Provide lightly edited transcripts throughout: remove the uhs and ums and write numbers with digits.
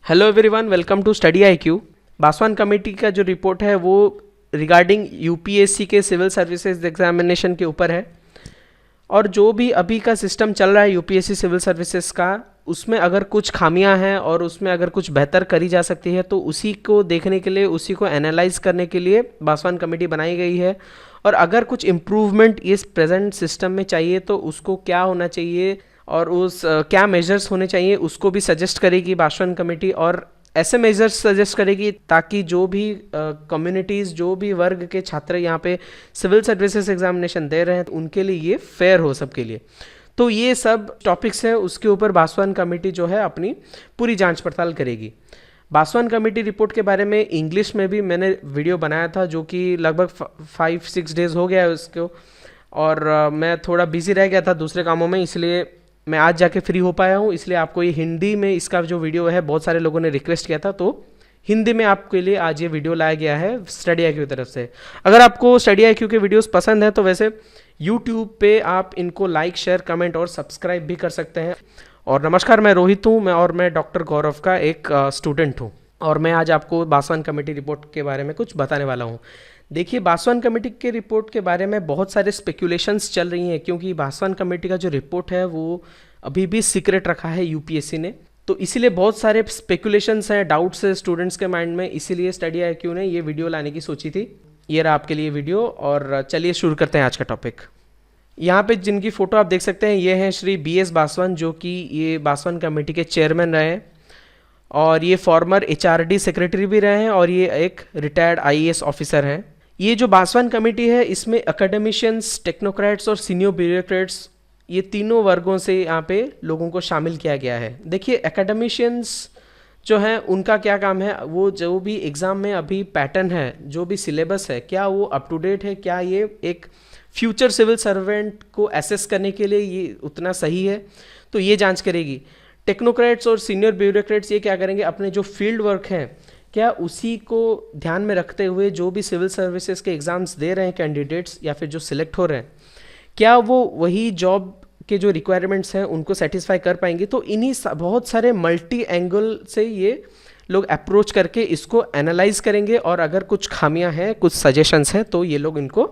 Hello everyone, welcome to Study IQ. Baswan committee का जो report है वो रिगार्डिंग यूपीएससी के सिविल सर्विसेज एग्जामिनेशन के ऊपर है। और जो भी अभी का सिस्टम चल रहा है यूपीएससी सिविल सर्विसेज का, उसमें अगर कुछ खामियां हैं और उसमें अगर कुछ बेहतर करी जा सकती है तो उसी को देखने के लिए, उसी को एनालाइज करने के लिए बासवान कमेटी बनाई गई है। और अगर कुछ इम्प्रूवमेंट इस प्रेजेंट सिस्टम में चाहिए तो उसको क्या होना चाहिए और उस क्या मेजर्स होने चाहिए उसको भी सजेस्ट करेगी बासवान कमेटी। और ऐसे मेजर्स सजेस्ट करेगी ताकि जो भी कम्युनिटीज़, जो भी वर्ग के छात्र यहाँ पे सिविल सर्विसेज एग्जामिनेशन दे रहे हैं उनके लिए ये फेयर हो सबके लिए। तो ये सब टॉपिक्स हैं, उसके ऊपर बासवान कमेटी जो है अपनी पूरी जांच पड़ताल करेगी। बासवान कमेटी रिपोर्ट के बारे में इंग्लिश में भी मैंने वीडियो बनाया था, जो कि लगभग 5-6 डेज़ हो गया है उसको। और मैं थोड़ा बिजी रह गया था दूसरे कामों में, इसलिए मैं आज जाके फ्री हो पाया हूँ। इसलिए आपको ये हिंदी में इसका जो वीडियो है, बहुत सारे लोगों ने रिक्वेस्ट किया था, तो हिंदी में आपके लिए आज ये वीडियो लाया गया है स्टडी आईक्यू की तरफ से। अगर आपको स्टडी आईक्यू के वीडियोस पसंद हैं तो वैसे यूट्यूब पे आप इनको लाइक, शेयर, कमेंट और सब्सक्राइब भी कर सकते हैं। और नमस्कार, मैं रोहित हूँ, मैं डॉक्टर गौरव का एक स्टूडेंट हूँ और मैं आज आपको बासवान कमेटी रिपोर्ट के बारे में कुछ बताने वाला हूँ। देखिए, बासवान कमेटी के रिपोर्ट के बारे में बहुत सारे स्पेकुलेशंस चल रही हैं, क्योंकि बासवान कमेटी का जो रिपोर्ट है वो अभी भी सीक्रेट रखा है यूपीएससी ने। तो इसीलिए बहुत सारे स्पेकुलेशंस हैं, डाउट्स है स्टूडेंट्स के माइंड में, इसीलिए स्टडी आईक्यू ने ये वीडियो लाने की सोची थी। ये रहा आपके लिए वीडियो, और चलिए शुरू करते हैं आज का टॉपिक। यहाँ पे जिनकी फ़ोटो आप देख सकते हैं, ये हैं श्री BS बासवान, जो कि ये बासवान कमेटी के चेयरमैन रहे हैं और ये फॉर्मर HRD सेक्रेटरी भी रहे हैं और ये एक रिटायर्ड IAS ऑफिसर हैं। ये जो बासवान कमेटी है इसमें एकेडमिशियंस, टेक्नोक्रेट्स और सीनियर ब्यूरोक्रेट्स, ये तीनों वर्गों से यहाँ पे लोगों को शामिल किया गया है। देखिए, एकेडमिशियंस जो हैं उनका क्या काम है, वो जो भी एग्ज़ाम में अभी पैटर्न है, जो भी सिलेबस है, क्या वो अप टू डेट है, क्या ये एक फ्यूचर सिविल सर्वेंट को एसेस करने के लिए ये उतना सही है, तो ये जांच करेगी। टेक्नोक्रेट्स और सीनियर ब्यूरोक्रेट्स ये क्या करेंगे, अपने जो फील्ड वर्क हैं क्या उसी को ध्यान में रखते हुए जो भी सिविल सर्विसेज के एग्ज़ाम्स दे रहे हैं कैंडिडेट्स या फिर जो सिलेक्ट हो रहे हैं, क्या वो वही जॉब के जो रिक्वायरमेंट्स हैं उनको सेटिस्फाई कर पाएंगे। तो इन्हीं बहुत सारे मल्टी एंगल से ये लोग अप्रोच करके इसको एनालाइज करेंगे, और अगर कुछ खामियां हैं, कुछ सजेशंस हैं, तो ये लोग इनको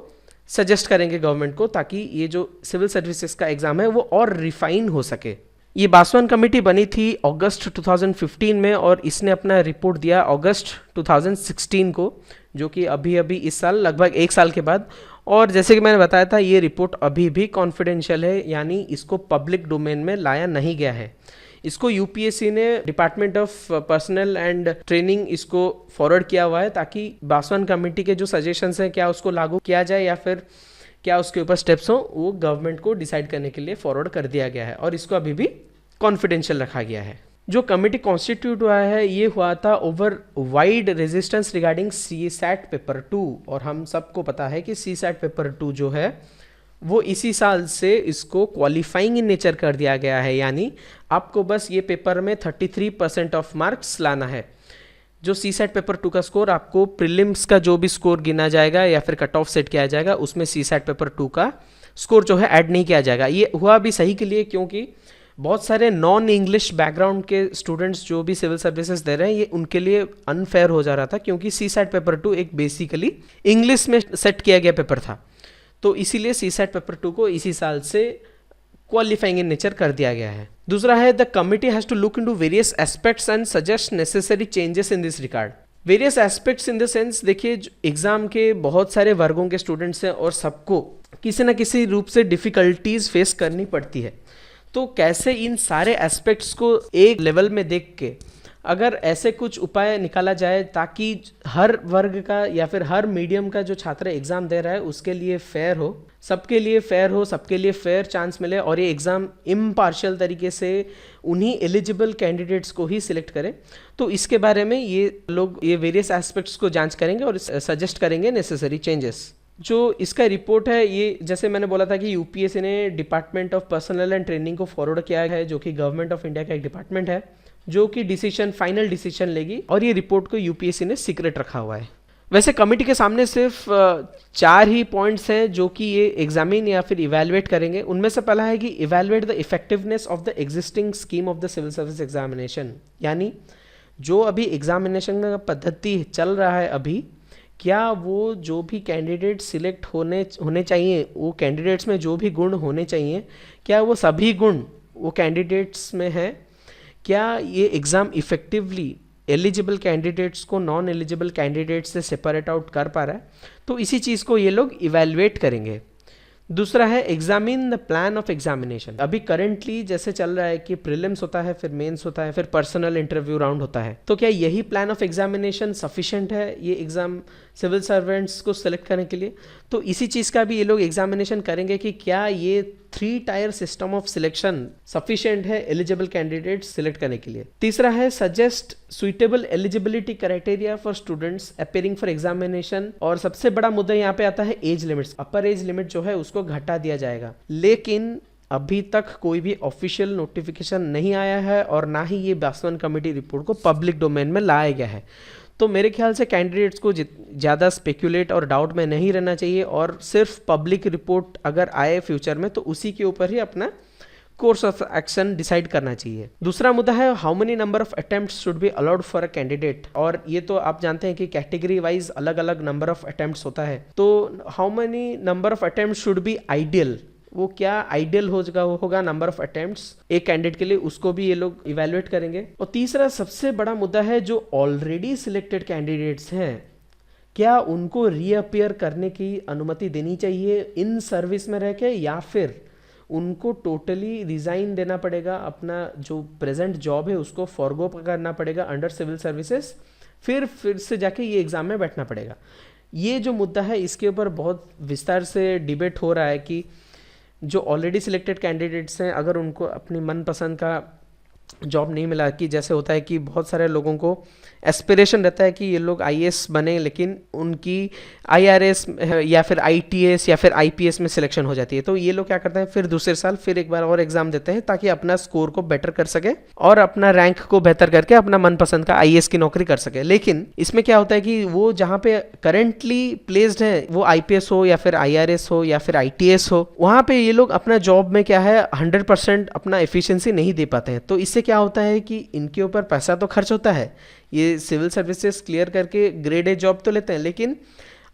सजेस्ट करेंगे गवर्नमेंट को, ताकि ये जो सिविल सर्विसेज का एग्ज़ाम है वो और रिफाइन हो सके। ये बासवान कमेटी बनी थी अगस्त 2015 में और इसने अपना रिपोर्ट दिया अगस्त 2016 को, जो कि अभी अभी इस साल लगभग 1 साल के बाद। और जैसे कि मैंने बताया था, ये रिपोर्ट अभी भी कॉन्फिडेंशियल है, यानी इसको पब्लिक डोमेन में लाया नहीं गया है। इसको यूपीएससी ने department of personal and training इसको फॉरवर्ड किया हुआ है, ताकि बासवान कमेटी के जो सजेशंस हैं क्या उसको लागू किया जाए या फिर क्या उसके ऊपर स्टेप्स हो, वो गवर्नमेंट को डिसाइड करने के लिए फॉरवर्ड कर दिया गया है और इसको अभी भी कॉन्फिडेंशियल रखा गया है। जो कमेटी कॉन्स्टिट्यूट हुआ है ये हुआ था over wide resistance regarding CSAT paper 2, और हम सबको पता है कि CSAT पेपर 2 जो है वो इसी साल से इसको क्वालिफाइंग इन नेचर कर दिया गया है, यानी आपको बस ये पेपर में 33% ऑफ मार्क्स लाना है। जो CSAT पेपर 2 का स्कोर, आपको प्रीलिम्स का जो भी स्कोर गिना जाएगा या फिर कट ऑफ सेट किया जाएगा, उसमें CSAT पेपर 2 का स्कोर जो है ऐड नहीं किया जाएगा। ये हुआ भी सही के लिए, क्योंकि बहुत सारे नॉन इंग्लिश बैकग्राउंड के स्टूडेंट्स जो भी सिविल सर्विसेज दे रहे हैं, ये उनके लिए अनफेयर हो जा रहा था, क्योंकि CSAT पेपर 2 एक बेसिकली इंग्लिश में सेट किया गया पेपर था। तो इसीलिए CSAT पेपर 2 को इसी साल से क्वालिफाइंग इन नेचर कर दिया गया है। दूसरा है, the committee has to look into various aspects and suggest necessary changes in this regard. Various aspects in the sense, देखिए एग्जाम के बहुत सारे वर्गों के स्टूडेंट्स हैं और सबको किसी न किसी रूप से डिफिकल्टीज फेस करनी पड़ती है। तो कैसे इन सारे एस्पेक्ट्स को एक लेवल में देख के अगर ऐसे कुछ उपाय निकाला जाए ताकि हर वर्ग का या फिर हर मीडियम का जो छात्र एग्ज़ाम दे रहा है उसके लिए फेयर हो, सबके लिए फेयर हो, सबके लिए फेयर चांस मिले, और ये एग्ज़ाम इम्पार्शियल तरीके से उन्हीं एलिजिबल कैंडिडेट्स को ही सिलेक्ट करें। तो इसके बारे में ये लोग ये वेरियस एस्पेक्ट्स को जांच करेंगे और सजेस्ट करेंगे नेसेसरी चेंजेस। जो इसका रिपोर्ट है, ये जैसे मैंने बोला था कि यूपीएससी ने department of personal and training को फॉरवर्ड किया है, जो कि गवर्नमेंट ऑफ इंडिया का एक डिपार्टमेंट है, जो कि फाइनल डिसीजन लेगी, और ये रिपोर्ट को यूपीएससी ने सीक्रेट रखा हुआ है। वैसे कमेटी के सामने सिर्फ 4 ही पॉइंट्स हैं जो कि ये एग्जामिन या फिर इवेलुएट करेंगे। उनमें से पहला है कि evaluate the effectiveness of the existing scheme of the civil service examination, यानी जो अभी एग्जामिनेशन का पद्धति चल रहा है अभी, क्या वो जो भी कैंडिडेट सिलेक्ट होने चाहिए, वो कैंडिडेट्स में जो भी गुण होने चाहिए, क्या वो सभी गुण वो कैंडिडेट्स में है? क्या ये एग्ज़ाम इफ़ेक्टिवली एलिजिबल कैंडिडेट्स को नॉन एलिजिबल कैंडिडेट्स से सेपरेट आउट कर पा रहा है? तो इसी चीज़ को ये लोग इवेलुएट करेंगे। दूसरा है examine the plan of examination. अभी करंटली जैसे चल रहा है कि प्रीलिम्स होता है, फिर मेंस होता है, फिर पर्सनल इंटरव्यू राउंड होता है, तो क्या यही प्लान ऑफ एग्जामिनेशन सफिशिएंट है ये एग्जाम सिविल सर्वेंट्स को सिलेक्ट करने के लिए? तो इसी चीज़ का भी ये लोग एग्जामिनेशन करेंगे कि क्या ये 3 tier system of selection sufficient है एलिजिबल कैंडिडेट्स सिलेक्ट करने के लिए। तीसरा है suggest suitable eligibility criteria for students appearing for examination. और सबसे बड़ा मुद्दा यहाँ पे आता है एज लिमिट्स। अपर एज लिमिट जो है उसको घटा दिया जाएगा, लेकिन अभी तक कोई भी ऑफिशियल नोटिफिकेशन नहीं आया है और ना ही ये बासवान कमेटी रिपोर्ट को पब्लिक डोमेन में लाया गया है। तो मेरे ख्याल से कैंडिडेट्स को ज़्यादा स्पेक्यूलेट और डाउट में नहीं रहना चाहिए, और सिर्फ पब्लिक रिपोर्ट अगर आए फ्यूचर में तो उसी के ऊपर ही अपना कोर्स ऑफ एक्शन डिसाइड करना चाहिए। दूसरा मुद्दा है how many number of attempts should be allowed for a candidate. और ये तो आप जानते हैं कि कैटेगरी वाइज अलग अलग नंबर ऑफ अटेम्प्ट्स होता है, तो how many number of attempts should be ideal, वो क्या आइडियल होगा नंबर ऑफ अटेम्प्ट्स एक कैंडिडेट के लिए, उसको भी ये लोग इवेलुएट करेंगे। और तीसरा सबसे बड़ा मुद्दा है जो ऑलरेडी सिलेक्टेड कैंडिडेट्स हैं, क्या उनको रीअपियर करने की अनुमति देनी चाहिए इन सर्विस में रह के, या फिर उनको टोटली रिजाइन देना पड़ेगा, अपना जो प्रेजेंट जॉब है उसको फॉरगो करना पड़ेगा अंडर सिविल सर्विसेज, फिर से जाके ये एग्जाम में बैठना पड़ेगा। ये जो मुद्दा है इसके ऊपर बहुत विस्तार से डिबेट हो रहा है कि जो ऑलरेडी सिलेक्टेड कैंडिडेट्स हैं अगर उनको अपनी मनपसंद का जॉब नहीं मिला, कि जैसे होता है कि बहुत सारे लोगों को एस्पिरेशन रहता है कि ये लोग आईएएस बने, लेकिन उनकी आईआरएस या फिर आईटीएस या फिर आईपीएस में सिलेक्शन हो जाती है, तो ये लोग क्या करते हैं फिर दूसरे साल फिर एक बार और एग्जाम देते हैं ताकि अपना स्कोर को बेटर कर सके और अपना रैंक को बेहतर करके अपना मनपसंद का आईएएस की नौकरी कर सके। लेकिन इसमें क्या होता है कि वो जहाँ पे करेंटली प्लेस्ड है, वो आईपीएस हो या फिर आईआरएस हो या फिर आईटीएस हो, वहाँ पे ये लोग अपना जॉब में क्या है 100% अपना एफिशिएंसी नहीं दे पाते हैं। तो इससे क्या होता है कि इनके ऊपर पैसा तो खर्च होता है, ये सिविल सर्विसेज क्लियर करके ग्रेड ए जॉब तो लेते हैं, लेकिन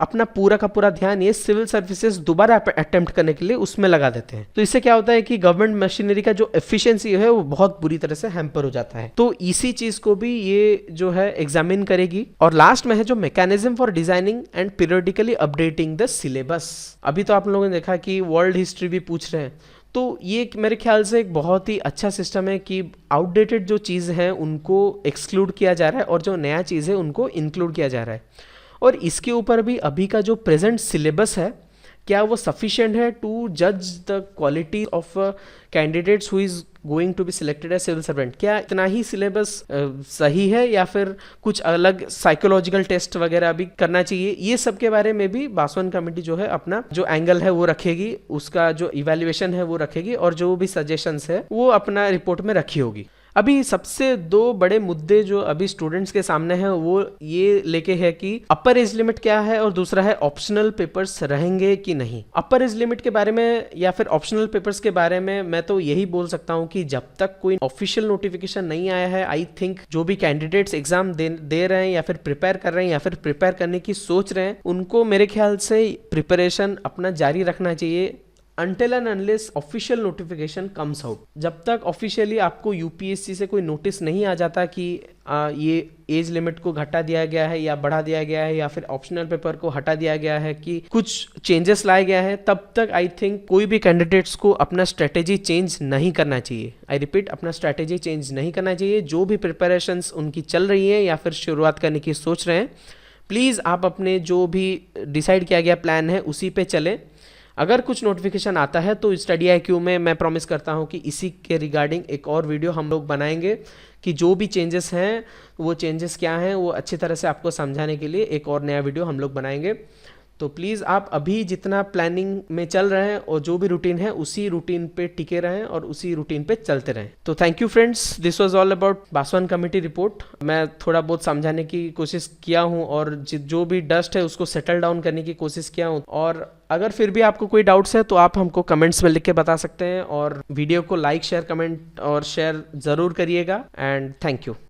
अपना पूरा का पूरा ध्यान ये सिविल सर्विसेज दोबारा अटेम्प्ट करने के लिए उसमें लगा देते हैं। तो इससे क्या होता है कि गवर्नमेंट मशीनरी का जो एफिशिएंसी है वो बहुत बुरी तरह से हैम्पर हो जाता है। तो इसी चीज को भी ये जो है एग्जामिन करेगी। और लास्ट में है जो mechanism for designing and periodically updating the syllabus. अभी तो आप लोगों ने देखा कि वर्ल्ड हिस्ट्री भी पूछ रहे हैं, तो ये मेरे ख्याल से एक बहुत ही अच्छा सिस्टम है कि आउटडेटेड जो चीज़ है उनको एक्सक्लूड किया जा रहा है और जो नया चीज़ है उनको इंक्लूड किया जा रहा है। और इसके ऊपर भी अभी का जो प्रेजेंट सिलेबस है क्या वो सफिशिएंट है टू जज the quality of candidates who is going to be selected as civil servant. क्या इतना ही सिलेबस सही है या फिर कुछ अलग साइकोलॉजिकल टेस्ट वगैरह भी करना चाहिए? ये सब के बारे में भी बासवान कमेटी जो है अपना जो एंगल है वो रखेगी, उसका जो इवैल्यूएशन है वो रखेगी और जो भी सजेशंस है वो अपना रिपोर्ट में रखी होगी। अभी सबसे 2 बड़े मुद्दे जो अभी स्टूडेंट्स के सामने हैं वो ये लेके है कि अपर एज लिमिट क्या है और दूसरा है ऑप्शनल पेपर्स रहेंगे कि नहीं। अपर एज लिमिट के बारे में या फिर ऑप्शनल पेपर्स के बारे में मैं तो यही बोल सकता हूँ कि जब तक कोई ऑफिशियल नोटिफिकेशन नहीं आया है, आई थिंक जो भी कैंडिडेट्स एग्जाम दे रहे हैं या फिर प्रिपेयर कर रहे हैं या फिर प्रिपेयर करने की सोच रहे हैं, उनको मेरे ख्याल से प्रिपरेशन अपना जारी रखना चाहिए until and unless official notification comes out. जब तक ऑफिशियली आपको यूपीएससी से कोई नोटिस नहीं आ जाता कि ये एज लिमिट को घटा दिया गया है या बढ़ा दिया गया है या फिर ऑप्शनल पेपर को हटा दिया गया है कि कुछ चेंजेस लाया गया है, तब तक आई थिंक कोई भी कैंडिडेट्स को अपना स्ट्रेटेजी चेंज नहीं करना चाहिए। आई रिपीट, अपना स्ट्रेटेजी चेंज नहीं करना चाहिए। जो भी प्रिपरेशंस उनकी चल रही है या फिर शुरुआत करने की सोच रहे हैं, प्लीज़ आप अपने जो भी डिसाइड किया गया प्लान है उसी पे चलें। अगर कुछ नोटिफिकेशन आता है तो स्टडी IQ में मैं प्रॉमिस करता हूं कि इसी के रिगार्डिंग एक और वीडियो हम लोग बनाएंगे कि जो भी चेंजेस हैं वो चेंजेस क्या हैं वो अच्छी तरह से आपको समझाने के लिए एक और नया वीडियो हम लोग बनाएंगे। तो प्लीज़ आप अभी जितना प्लानिंग में चल रहे हैं और जो भी रूटीन है उसी रूटीन पे टिके रहें और उसी रूटीन पे चलते रहें। तो thank you friends, this was all about Baswan committee report. मैं थोड़ा बहुत समझाने की कोशिश किया हूँ और जो भी डस्ट है उसको सेटल डाउन करने की कोशिश किया हूँ। और अगर फिर भी आपको कोई डाउट्स है तो आप हमको कमेंट्स में लिख के बता सकते हैं और वीडियो को लाइक शेयर कमेंट और शेयर ज़रूर करिएगा। And thank you.